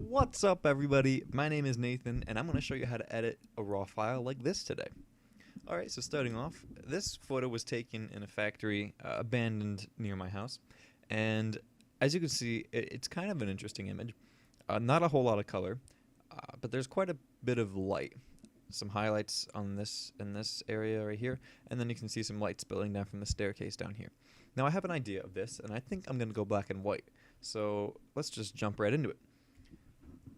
What's up, everybody? My name is Nathan, and I'm going to show you how to edit a raw file like this today. Alright, so starting off, this photo was taken in a factory abandoned near my house, and as you can see, it's kind of an interesting image. Not a whole lot of color, but there's quite a bit of light. Some highlights on this in this area right here, and then you can see some light spilling down from the staircase down here. Now I have an idea of this, and I think I'm going to go black and white. So let's just jump right into it.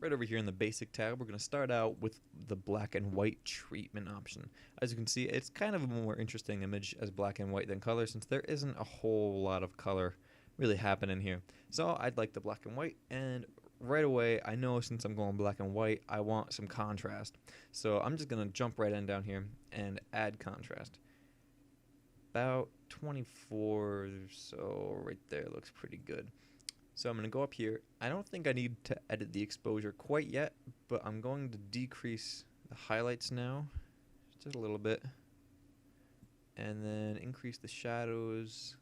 Right over here in the basic tab, we're going to start out with the black and white treatment option. As you can see, it's kind of a more interesting image as black and white than color, since there isn't a whole lot of color really happening here. So I'd like the black and white, and right away, I know since I'm going black and white, I want some contrast. So I'm just going to jump right in down here and add contrast. About 24 or so right there looks pretty good. So I'm going to go up here. I don't think I need to edit the exposure quite yet, but I'm going to decrease the highlights now just a little bit, and then increase the shadows,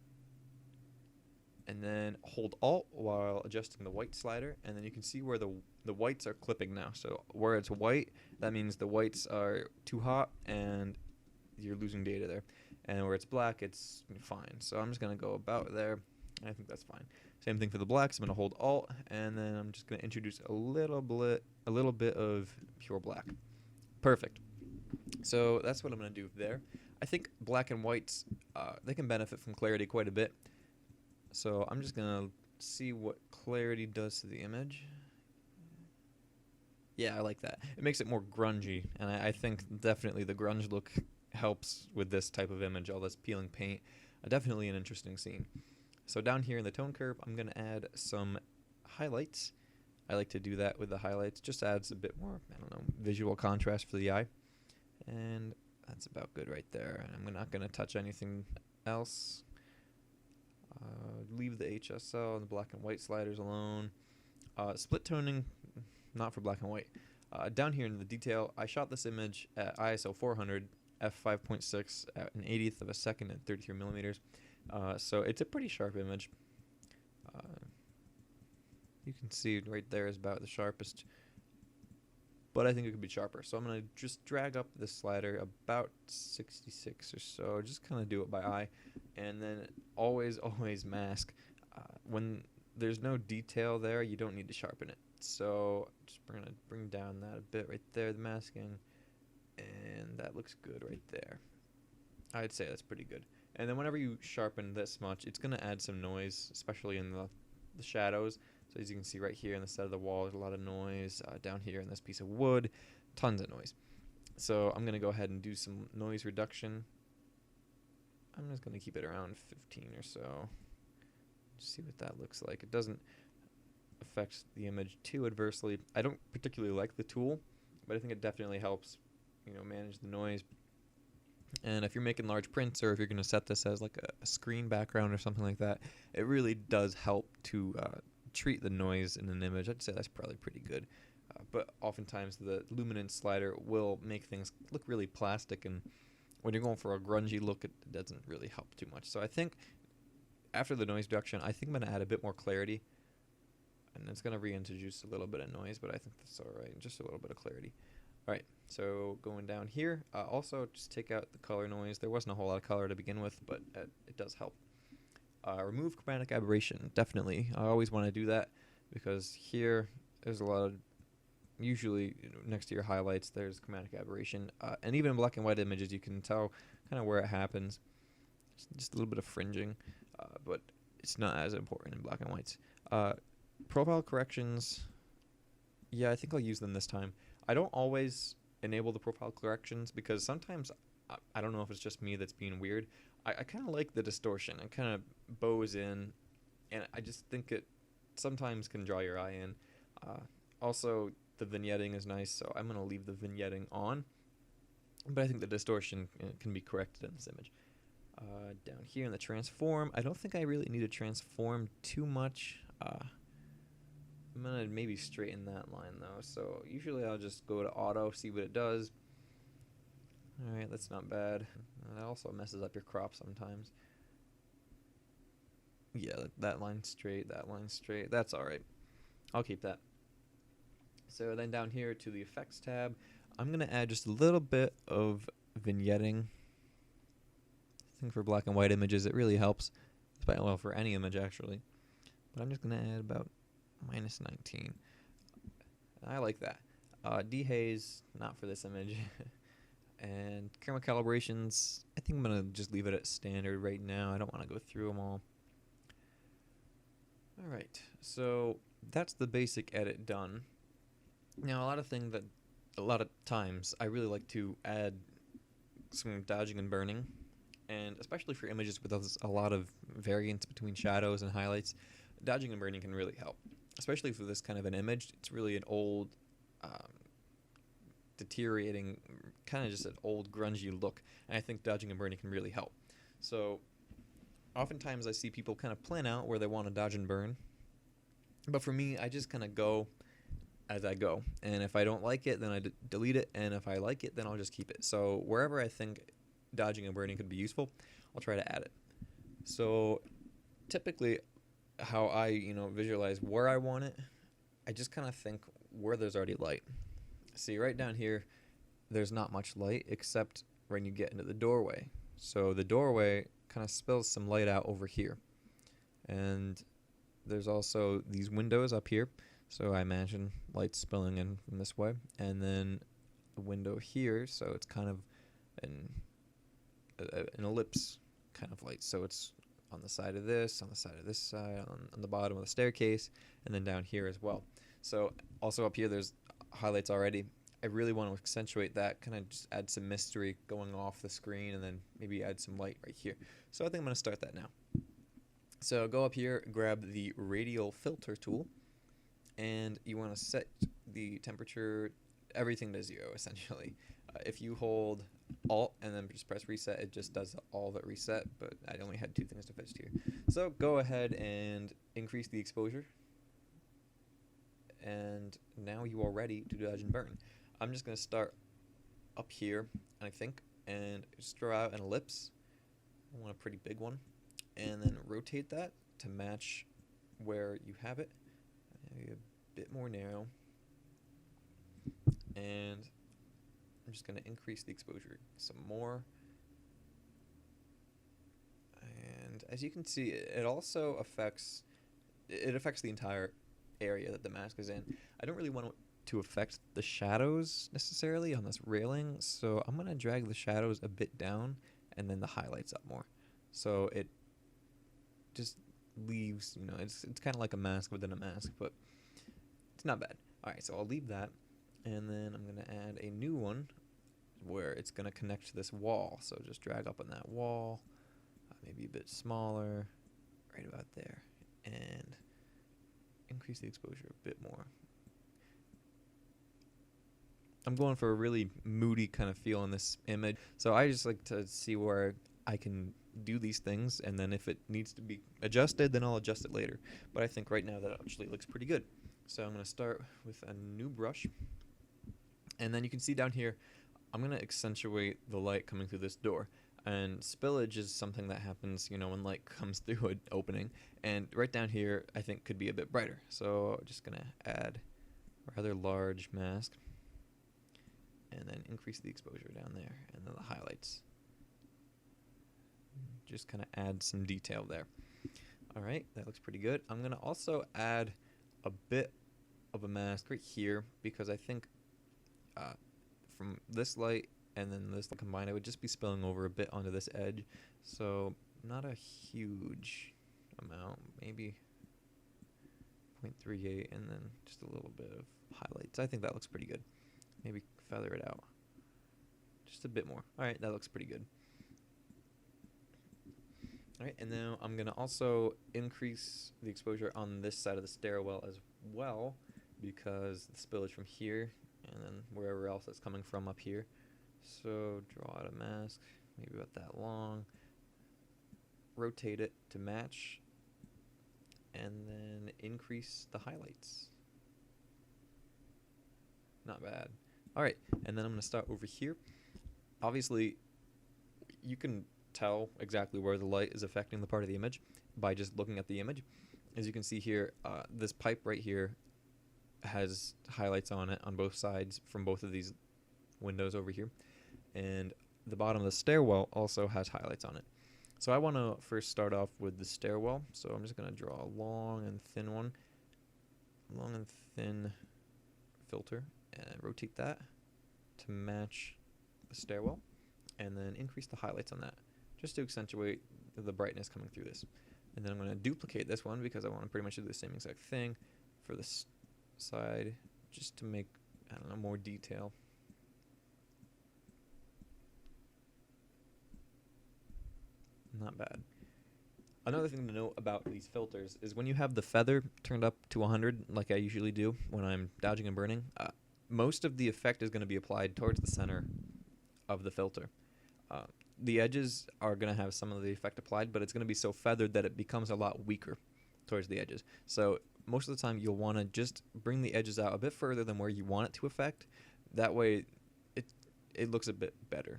and then hold Alt while adjusting the white slider, and then you can see where the whites are clipping now. So where it's white, that means the whites are too hot and you're losing data there, and where it's black, it's fine. So I'm just going to go about there. I think that's fine. Same thing for the blacks. I'm going to hold Alt, and then I'm just going to introduce a little bit of pure black. Perfect. So that's what I'm going to do there. I think black and whites, they can benefit from clarity quite a bit. So I'm just going to see what clarity does to the image. Yeah, I like that. It makes it more grungy, and I think definitely the grunge look helps with this type of image, all this peeling paint. Definitely an interesting scene. So down here in the tone curve, I'm going to add some highlights. I like to do that with the highlights. Just adds a bit more, I don't know, visual contrast for the eye. And that's about good right there. And I'm not going to touch anything else. Leave the HSL and the black and white sliders alone. Split toning, not for black and white. Down here in the detail, I shot this image at ISO 400, f5.6 at an 80th of a second at 33 millimeters. So it's a pretty sharp image. You can see right there is about the sharpest, but I think it could be sharper. So I'm going to just drag up this slider about 66 or so, just kind of do it by eye, and then always mask. When there's no detail there, you don't need to sharpen it. So just going to bring down that a bit right there, the masking, and that looks good right there. I'd say that's pretty good. And then whenever you sharpen this much, it's going to add some noise, especially in the shadows. So as you can see right here on the side of the wall, there's a lot of noise. Down here in this piece of wood, tons of noise. So I'm going to go ahead and do some noise reduction. I'm just going to keep it around 15 or so. Just see what that looks like. It doesn't affect the image too adversely. I don't particularly like the tool, but I think it definitely helps, manage the noise. And if you're making large prints, or if you're going to set this as like a screen background or something like that, it really does help to treat the noise in an image. I'd say that's probably pretty good. But oftentimes the luminance slider will make things look really plastic, and when you're going for a grungy look, it doesn't really help too much. So I think after the noise reduction, I think I'm going to add a bit more clarity, and it's going to reintroduce a little bit of noise, but I think that's all right, just a little bit of clarity. Alright, so going down here, also just take out the color noise. There wasn't a whole lot of color to begin with, but it does help. Remove chromatic aberration, definitely. I always want to do that, because here there's a lot of, usually next to your highlights, there's chromatic aberration. And even in black and white images, you can tell kind of where it happens. Just a little bit of fringing, but it's not as important in black and whites. Profile corrections, yeah, I think I'll use them this time. I don't always enable the profile corrections, because sometimes, I don't know if it's just me that's being weird, I kind of like the distortion. It kind of bows in, and I just think it sometimes can draw your eye in. Also, the vignetting is nice, so I'm going to leave the vignetting on, but I think the distortion can be corrected in this image. Down here in the transform, I don't think I really need to transform too much. I'm going to maybe straighten that line though, so usually I'll just go to auto, see what it does. Alright, that's not bad. It also messes up your crop sometimes. Yeah, that line's straight, that's alright. I'll keep that. So then down here to the effects tab, I'm going to add just a little bit of vignetting. I think for black and white images it really helps, well, for any image actually. But I'm just going to add about -19. I like that. Dehaze, not for this image. And camera calibrations, I think I'm going to just leave it at standard right now. I don't want to go through them all. Alright, so that's the basic edit done. Now, a lot of times I really like to add some dodging and burning, and especially for images with a lot of variance between shadows and highlights, dodging and burning can really help. Especially for this kind of an image, it's really an old, deteriorating, kind of just an old grungy look, and I think dodging and burning can really help. So, oftentimes I see people kind of plan out where they want to dodge and burn, but for me, I just kind of go as I go, and if I don't like it, then I delete it, and if I like it, then I'll just keep it. So wherever I think dodging and burning could be useful, I'll try to add it. So typically how I visualize where I want it, I just kind of think where there's already light. See, right down here there's not much light except when you get into the doorway. So the doorway kind of spills some light out over here, and there's also these windows up here. So I imagine light spilling in from this way, and then a window here, so it's kind of an ellipse kind of light. So it's on the side of this, on the side of this side, on the bottom of the staircase, and then down here as well. So also up here there's highlights already. I really want to accentuate that, kind of just add some mystery going off the screen, and then maybe add some light right here. So I think I'm going to start that now. So go up here, grab the Radial Filter tool, and you want to set the temperature, everything to 0 essentially. If you hold Alt and then just press reset, it just does all that reset, but I only had 2 things to fetch here. So go ahead and increase the exposure, and now you are ready to dodge and burn. I'm just going to start up here, I think, and just draw out an ellipse. I want a pretty big one, and then rotate that to match where you have it. Maybe a bit more narrow, and I'm just going to increase the exposure some more. And as you can see, it also affects the entire area that the mask is in. I don't really want to affect the shadows necessarily on this railing, so I'm going to drag the shadows a bit down and then the highlights up more. So it just leaves, it's kind of like a mask within a mask, but it's not bad. Alright, so I'll leave that, and then I'm going to add a new one where it's going to connect to this wall. So just drag up on that wall, maybe a bit smaller, right about there, and increase the exposure a bit more. I'm going for a really moody kind of feel in this image, so I just like to see where I can do these things, and then if it needs to be adjusted, then I'll adjust it later. But I think right now that actually looks pretty good. So I'm going to start with a new brush, and then you can see down here I'm going to accentuate the light coming through this door. And spillage is something that happens, when light comes through an opening. And right down here I think could be a bit brighter. So I'm just going to add a rather large mask, and then increase the exposure down there, and then the highlights. Just kind of add some detail there. Alright, that looks pretty good. I'm going to also add a bit of a mask right here, because I think from this light and then this combined, it would just be spilling over a bit onto this edge. So not a huge amount, maybe 0.38, and then just a little bit of highlights. I think that looks pretty good. Maybe feather it out just a bit more. Alright, that looks pretty good. Alright, and now I'm going to also increase the exposure on this side of the stairwell as well, because the spillage from here and then wherever else it's coming from up here. So draw out a mask, maybe about that long, rotate it to match, and then increase the highlights. Not bad. Alright, and then I'm going to start over here. Obviously, you can tell exactly where the light is affecting the part of the image by just looking at the image. As you can see here, this pipe right here has highlights on it on both sides from both of these windows over here, and the bottom of the stairwell also has highlights on it. So I want to first start off with the stairwell, so I'm just going to draw a long and thin one, long and thin filter, and rotate that to match the stairwell, and then increase the highlights on that just to accentuate the brightness coming through this. And then I'm going to duplicate this one because I want to pretty much do the same exact thing for this side, just to make, I don't know, more detail. Not bad. Another thing to note about these filters is when you have the feather turned up to 100, like I usually do when I'm dodging and burning, most of the effect is going to be applied towards the center of the filter. The edges are going to have some of the effect applied, but it's going to be so feathered that it becomes a lot weaker towards the edges. So most of the time you'll want to just bring the edges out a bit further than where you want it to affect. That way it looks a bit better.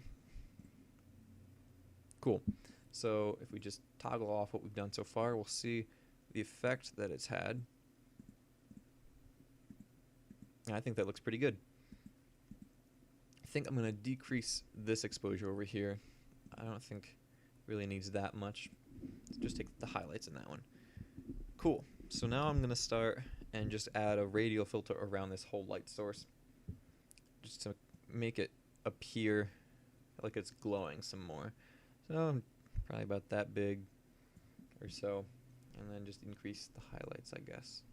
Cool. So if we just toggle off what we've done so far, we'll see the effect that it's had. And I think that looks pretty good. I think I'm going to decrease this exposure over here. I don't think it really needs that much. Let's just take the highlights in that one. Cool. So now I'm going to start and just add a radial filter around this whole light source, just to make it appear like it's glowing some more. So probably about that big or so, and then just increase the highlights, I guess.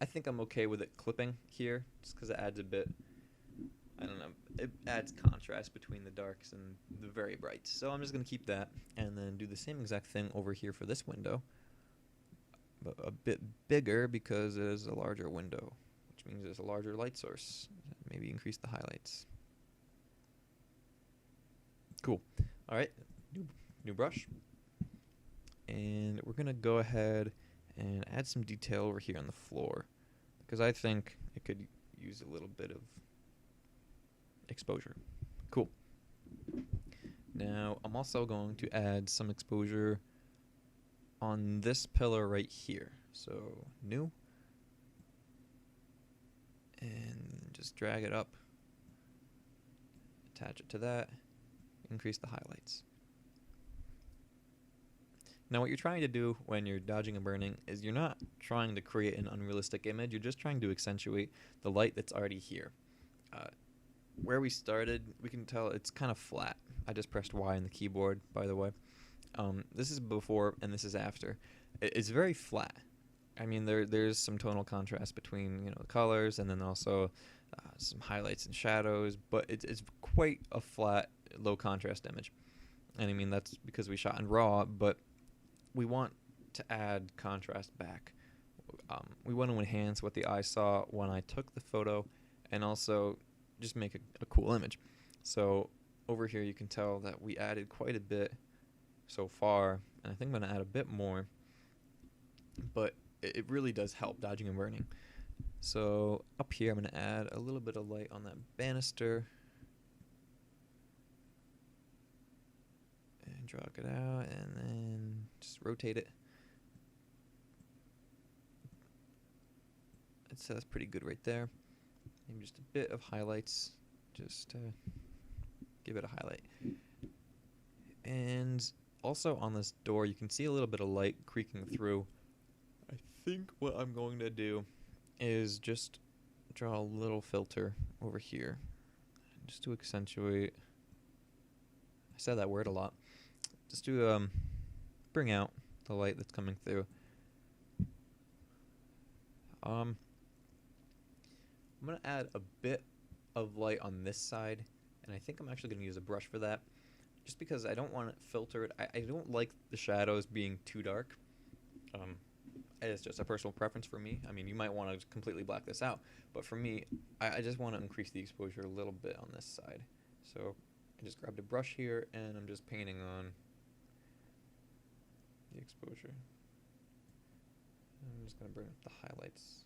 I think I'm okay with it clipping here, just because it adds a bit, I don't know, it adds contrast between the darks and the very brights. So I'm just going to keep that, and then do the same exact thing over here for this window, but a bit bigger because it is a larger window, which means there's a larger light source. Maybe increase the highlights. Cool. All right, new brush. And we're going to go ahead and add some detail over here on the floor, because I think it could use a little bit of exposure. Cool. Now I'm also going to add some exposure on this pillar right here. So new, and just drag it up, attach it to that, increase the highlights. Now what you're trying to do when you're dodging and burning is you're not trying to create an unrealistic image, you're just trying to accentuate the light that's already here. Where we started, we can tell it's kind of flat. I just pressed Y on the keyboard, by the way. This is before and this is after. It's very flat. I mean, there's some tonal contrast between, you know, the colors, and then also some highlights and shadows, but it's quite a flat, low contrast image. And I mean, that's because we shot in RAW, but we want to add contrast back. We want to enhance what the eye saw when I took the photo, and also just make a cool image. So over here you can tell that we added quite a bit so far, and I think I'm going to add a bit more, but it really does help dodging and burning. So up here I'm going to add a little bit of light on that banister, and drag it out, and then just rotate it. So that's pretty good right there. Maybe just a bit of highlights, just to give it a highlight. And also on this door, you can see a little bit of light creaking through. I think what I'm going to do is just draw a little filter over here, just to accentuate. I said that word a lot. Just to bring out the light that's coming through. I'm going to add a bit of light on this side, and I think I'm actually going to use a brush for that, just because I don't want it filtered. I don't like the shadows being too dark. It's just a personal preference for me. I mean, you might want to completely black this out, but for me, I just want to increase the exposure a little bit on this side. So I just grabbed a brush here, and I'm just painting on the exposure. I'm just going to bring up the highlights.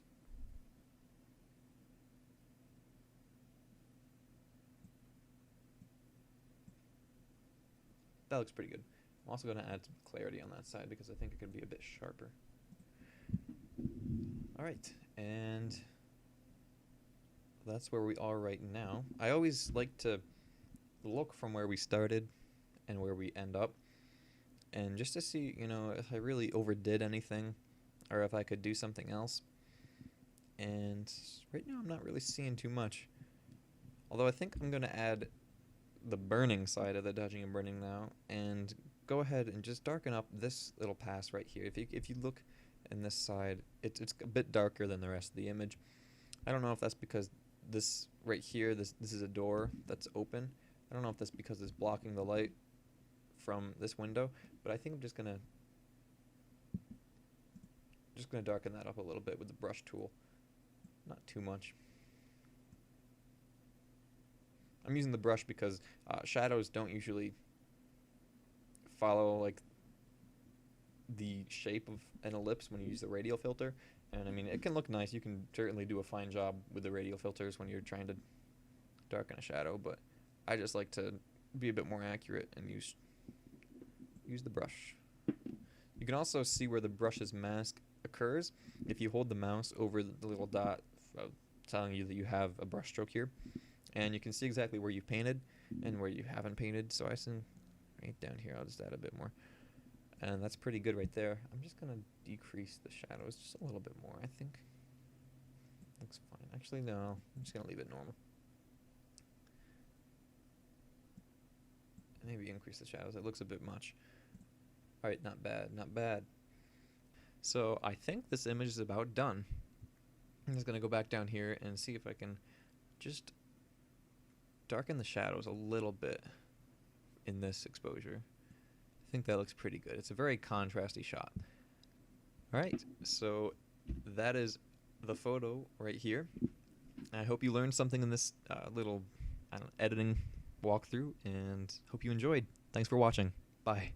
That looks pretty good. I'm also going to add some clarity on that side because I think it could be a bit sharper. Alright, And that's where we are right now. I always like to look from where we started and where we end up, and just to see, you know, if I really overdid anything or if I could do something else. And right now I'm not really seeing too much. Although I think I'm going to add the burning side of the dodging and burning now, and go ahead and just darken up this little pass right here. If you look in this side, it's a bit darker than the rest of the image. I don't know if that's because this right here, this is a door that's open. I don't know if that's because it's blocking the light from this window, but I think I'm just gonna darken that up a little bit with the brush tool. Not too much. I'm using the brush because shadows don't usually follow like the shape of an ellipse when you use the radial filter. And I mean, it can look nice. You can certainly do a fine job with the radial filters when you're trying to darken a shadow, but I just like to be a bit more accurate and use the brush. You can also see where the brush's mask occurs if you hold the mouse over the little dot telling you that you have a brush stroke here, and you can see exactly where you painted and where you haven't painted. So I see right down here, I'll just add a bit more, and that's pretty good right there. I'm just gonna decrease the shadows just a little bit more. I think looks fine. Actually, no, I'm just gonna leave it normal. Maybe increase the shadows. It looks a bit much. All right, not bad, not bad. So I think this image is about done. I'm just gonna go back down here and see if I can just darken the shadows a little bit in this exposure. I think that looks pretty good. It's a very contrasty shot. All right, so that is the photo right here. I hope you learned something in this little editing walkthrough, and hope you enjoyed. Thanks for watching. Bye.